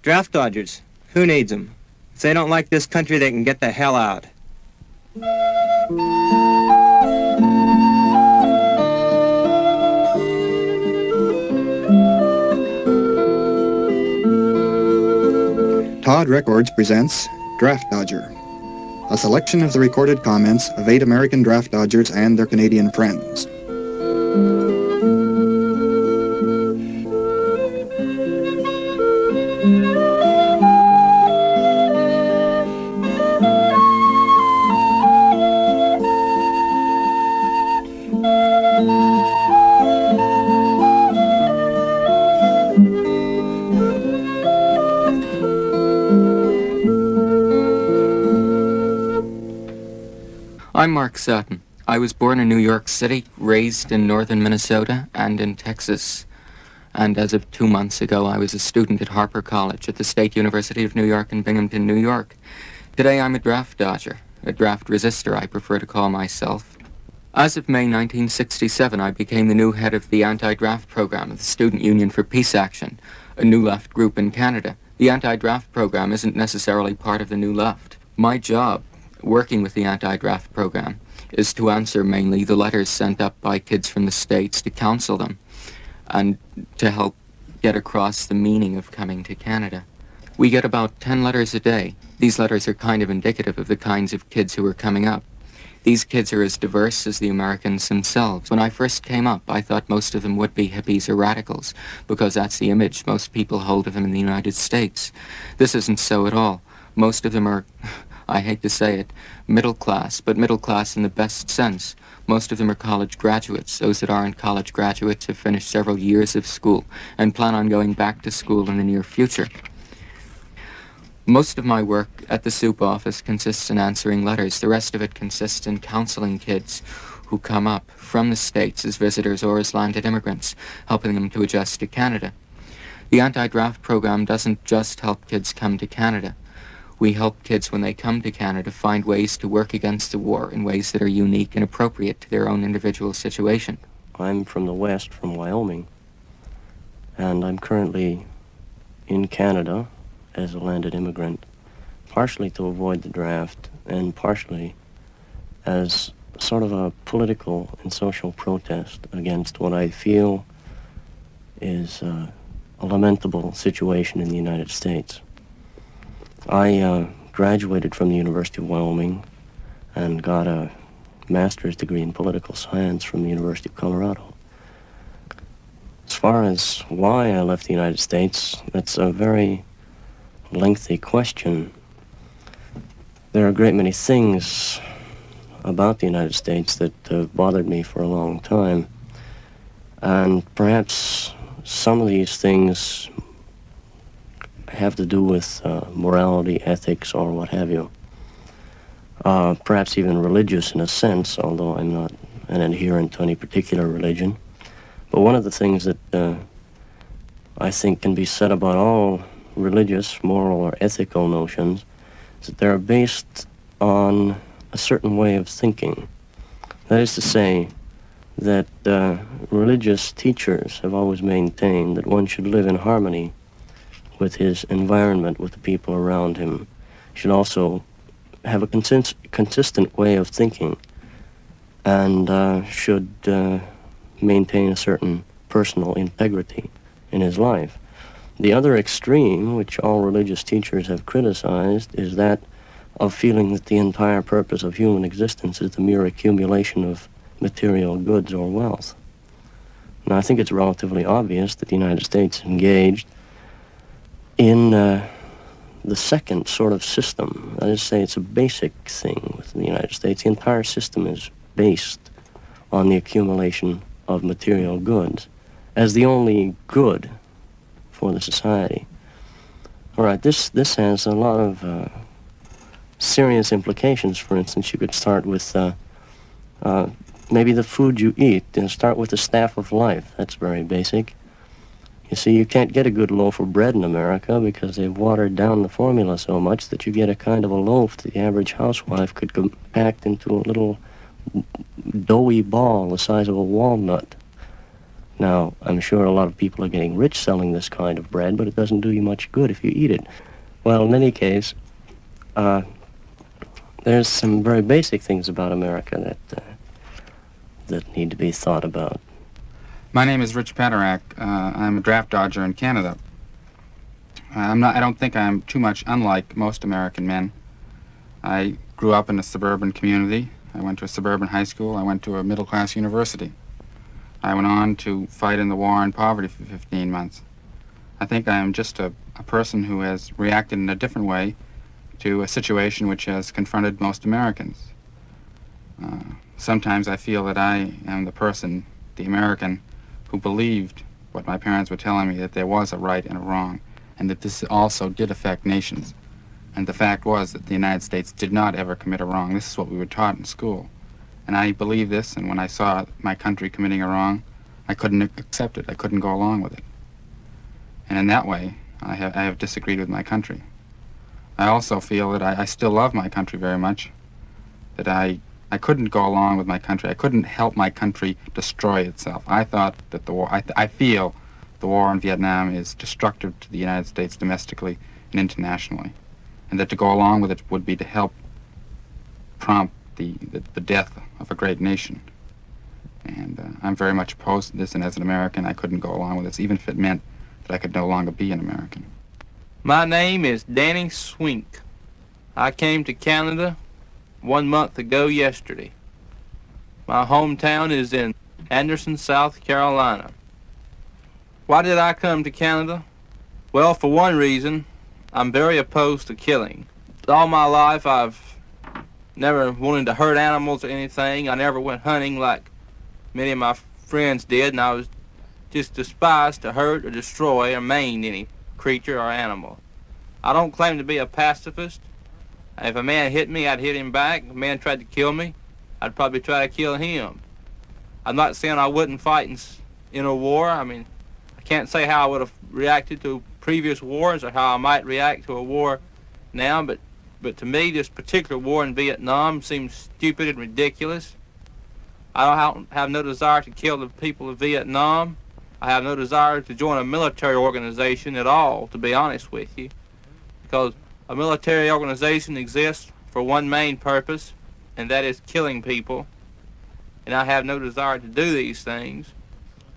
Draft dodgers. Who needs them? If they don't like this country, they can get the hell out. Todd Records presents Draft Dodger, a selection of the recorded comments of 8 American draft dodgers and their Canadian friends. I'm Mark Sutton. I was born in New York City, raised in northern Minnesota, and in Texas. And as of 2 months ago, I was a student at Harper College at the State University of New York in Binghamton, New York. Today I'm a draft dodger, a draft resistor I prefer to call myself. As of May 1967, I became the new head of the anti-draft program of the Student Union for Peace Action, a New Left group in Canada. The anti-draft program isn't necessarily part of the New Left. My job, working with the anti-draft program, is to answer mainly the letters sent up by kids from the States to counsel them and to help get across the meaning of coming to Canada. We get about 10 letters a day. These letters are kind of indicative of the kinds of kids who are coming up. These kids are as diverse as the Americans themselves. When I first came up, I thought most of them would be hippies or radicals, because that's the image most people hold of them in the United States. This isn't so at all. Most of them are, I hate to say it, middle class, but middle class in the best sense. Most of them are college graduates. Those that aren't college graduates have finished several years of school and plan on going back to school in the near future. Most of my work at the soup office consists in answering letters. The rest of it consists in counseling kids who come up from the States as visitors or as landed immigrants, helping them to adjust to Canada. The anti-draft program doesn't just help kids come to Canada. We help kids when they come to Canada find ways to work against the war in ways that are unique and appropriate to their own individual situation. I'm from the West, from Wyoming, and I'm currently in Canada as a landed immigrant, partially to avoid the draft and partially as sort of a political and social protest against what I feel is a lamentable situation in the United States. I graduated from the University of Wyoming and got a master's degree in political science from the University of Colorado. As far as why I left the United States, that's a very lengthy question. There are a great many things about the United States that have bothered me for a long time, and perhaps some of these things have to do with morality, ethics, or what have you. Perhaps even religious in a sense, although I'm not an adherent to any particular religion. But one of the things that I think can be said about all religious, moral, or ethical notions is that they're based on a certain way of thinking. That is to say, that religious teachers have always maintained that one should live in harmony with his environment, with the people around him. He should also have a consistent way of thinking and should maintain a certain personal integrity in his life. The other extreme, which all religious teachers have criticized, is that of feeling that the entire purpose of human existence is the mere accumulation of material goods or wealth. Now, I think it's relatively obvious that the United States engaged in the second sort of system. That is to say, it's a basic thing within the United States. The entire system is based on the accumulation of material goods as the only good for the society. All right, this has a lot of serious implications. For instance, you could start with maybe the food you eat, and start with the staff of life. That's very basic. You see, you can't get a good loaf of bread in America because they've watered down the formula so much that you get a kind of a loaf that the average housewife could compact into a little doughy ball the size of a walnut. Now, I'm sure a lot of people are getting rich selling this kind of bread, but it doesn't do you much good if you eat it. Well, in any case, there's some very basic things about America that need to be thought about. My name is Rich Paderak. I'm a draft dodger in Canada. I don't think I'm too much unlike most American men. I grew up in a suburban community. I went to a suburban high school. I went to a middle-class university. I went on to fight in the war on poverty for 15 months. I think I am just a person who has reacted in a different way to a situation which has confronted most Americans. Sometimes I feel that I am the person, the American, who believed what my parents were telling me, that there was a right and a wrong, and that this also did affect nations. And the fact was that the United States did not ever commit a wrong. This is what we were taught in school. And I believed this, and when I saw my country committing a wrong, I couldn't accept it. I couldn't go along with it. And in that way, I have disagreed with my country. I also feel that I still love my country very much, that I couldn't go along with my country. I couldn't help my country destroy itself. I thought that the war, I feel the war in Vietnam is destructive to the United States domestically and internationally, and that to go along with it would be to help prompt the death of a great nation. And I'm very much opposed to this, and as an American, I couldn't go along with this, even if it meant that I could no longer be an American. My name is Danny Swink. I came to Canada 1 month ago yesterday. My hometown is in Anderson, South Carolina. Why did I come to Canada? Well, for one reason, I'm very opposed to killing. All my life, I've never wanted to hurt animals or anything. I never went hunting like many of my friends did, and I was just despised to hurt or destroy or maim any creature or animal. I don't claim to be a pacifist. If a man hit me, I'd hit him back. If a man tried to kill me, I'd probably try to kill him. I'm not saying I wouldn't fight in a war. I mean, I can't say how I would have reacted to previous wars or how I might react to a war now, but to me, this particular war in Vietnam seems stupid and ridiculous. I don't have no desire to kill the people of Vietnam. I have no desire to join a military organization at all, to be honest with you, because a military organization exists for one main purpose, and that is killing people, and I have no desire to do these things.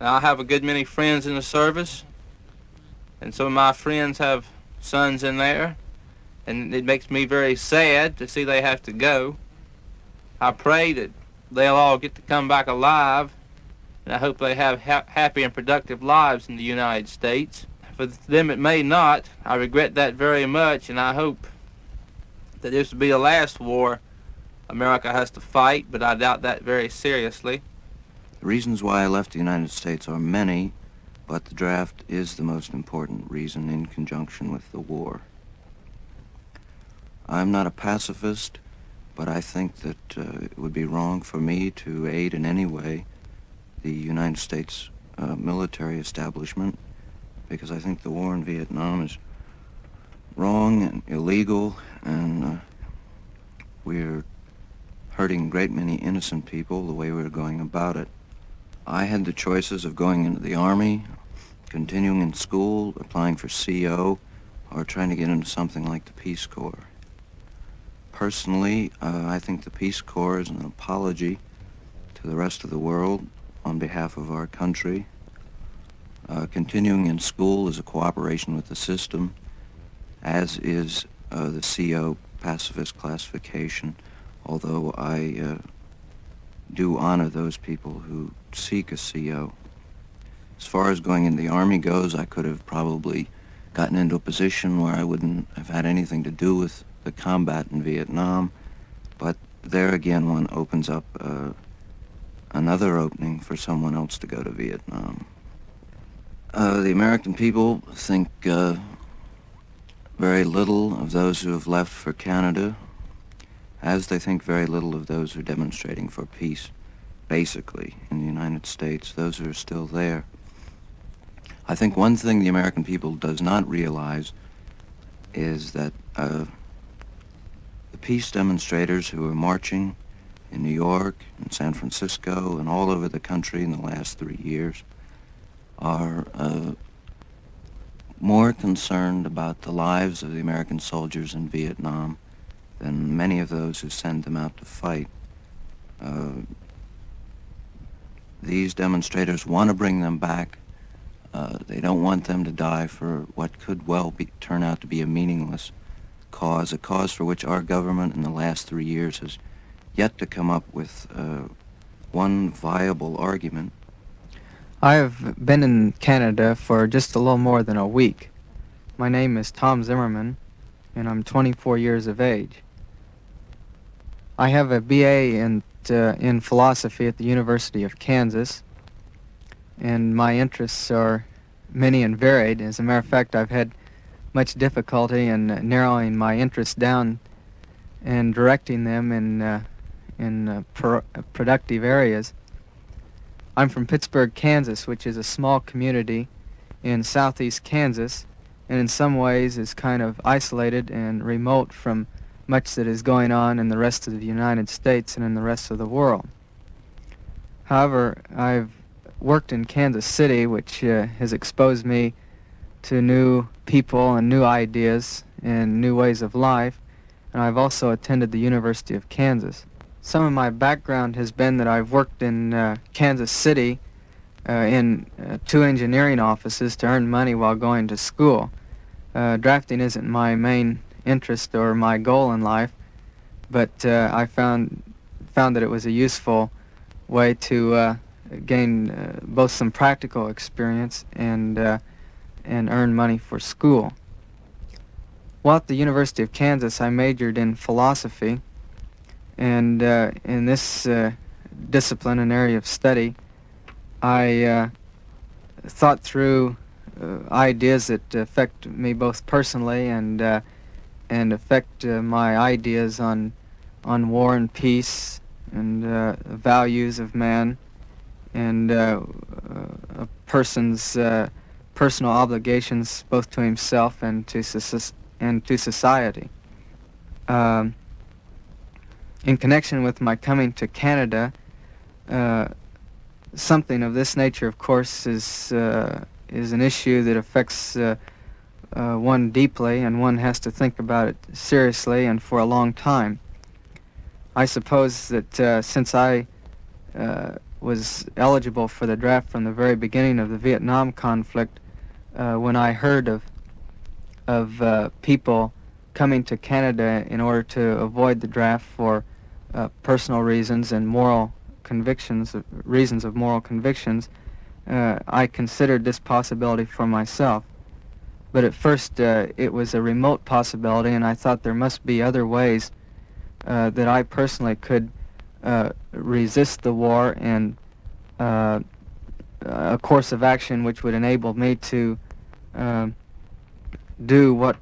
Now, I have a good many friends in the service, and some of my friends have sons in there, and it makes me very sad to see they have to go. I pray that they'll all get to come back alive, and I hope they have happy and productive lives in the United States. For them it may not. I regret that very much, and I hope that this will be the last war America has to fight, but I doubt that very seriously. The reasons why I left the United States are many, but the draft is the most important reason in conjunction with the war. I'm not a pacifist, but I think that it would be wrong for me to aid in any way the United States military establishment, because I think the war in Vietnam is wrong and illegal, and we're hurting a great many innocent people the way we're going about it. I had the choices of going into the Army, continuing in school, applying for CO, or trying to get into something like the Peace Corps. Personally, I think the Peace Corps is an apology to the rest of the world on behalf of our country. Continuing in school is a cooperation with the system, as is the CO pacifist classification, although I do honor those people who seek a CO. As far as going in the Army goes, I could have probably gotten into a position where I wouldn't have had anything to do with the combat in Vietnam, but there again one opens up another opening for someone else to go to Vietnam. The American people think very little of those who have left for Canada, as they think very little of those who are demonstrating for peace, basically, in the United States, those who are still there. I think one thing the American people does not realize is that the peace demonstrators who are marching in New York and San Francisco and all over the country in the last 3 years are more concerned about the lives of the American soldiers in Vietnam than many of those who send them out to fight. These demonstrators want to bring them back. They don't want them to die for what could well turn out to be a meaningless cause, a cause for which our government in the last 3 years has yet to come up with one viable argument. I have been in Canada for just a little more than a week. My name is Tom Zimmerman, and I'm 24 years of age. I have a BA in philosophy at the University of Kansas, and my interests are many and varied. As a matter of fact, I've had much difficulty in narrowing my interests down and directing them in productive areas. I'm from Pittsburgh, Kansas, which is a small community in southeast Kansas, and in some ways is kind of isolated and remote from much that is going on in the rest of the United States and in the rest of the world. However, I've worked in Kansas City, which has exposed me to new people and new ideas and new ways of life, and I've also attended the University of Kansas. Some of my background has been that I've worked in Kansas City in 2 engineering offices to earn money while going to school. Drafting isn't my main interest or my goal in life, but I found that it was a useful way to gain both some practical experience and earn money for school. While at the University of Kansas, I majored in philosophy, and in this discipline and area of study, I thought through ideas that affect me both personally and affect my ideas on war and peace and values of man and a person's personal obligations both to himself and to society. In connection with my coming to Canada, something of this nature, of course, is an issue that affects one deeply, and one has to think about it seriously and for a long time. I suppose that since I was eligible for the draft from the very beginning of the Vietnam conflict, when I heard of people coming to Canada in order to avoid the draft for personal reasons and moral convictions, reasons of moral convictions, I considered this possibility for myself. But at first it was a remote possibility, and I thought there must be other ways that I personally could resist the war and a course of action which would enable me to do what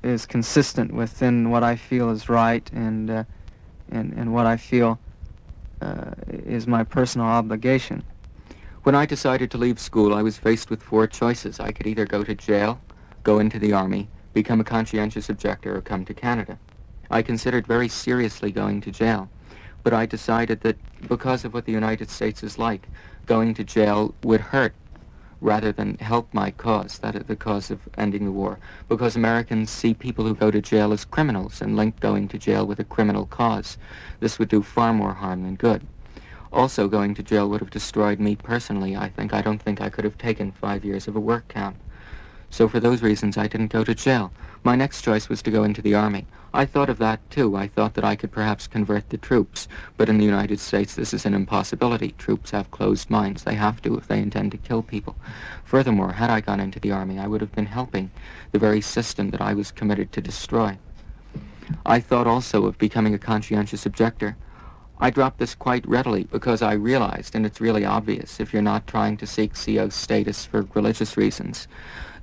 is consistent within what I feel is right and what I feel is my personal obligation. When I decided to leave school, I was faced with 4 choices. I could either go to jail, go into the Army, become a conscientious objector, or come to Canada. I considered very seriously going to jail, but I decided that because of what the United States is like, going to jail would hurt rather than help my cause, that is the cause of ending the war, because Americans see people who go to jail as criminals and link going to jail with a criminal cause. This would do far more harm than good. Also, going to jail would have destroyed me personally. I don't think I could have taken 5 years of a work camp. So for those reasons, I didn't go to jail. My next choice was to go into the Army. I thought of that, too. I thought that I could perhaps convert the troops. But in the United States, this is an impossibility. Troops have closed minds. They have to if they intend to kill people. Furthermore, had I gone into the Army, I would have been helping the very system that I was committed to destroy. I thought also of becoming a conscientious objector. I dropped this quite readily because I realized, and it's really obvious if you're not trying to seek CO status for religious reasons,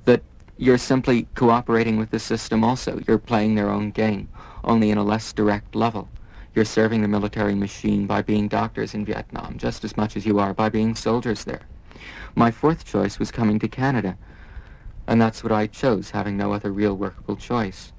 that you're simply cooperating with the system also. You're playing their own game, only in a less direct level. You're serving the military machine by being doctors in Vietnam just as much as you are by being soldiers there. My 4th choice was coming to Canada, and that's what I chose, having no other real workable choice.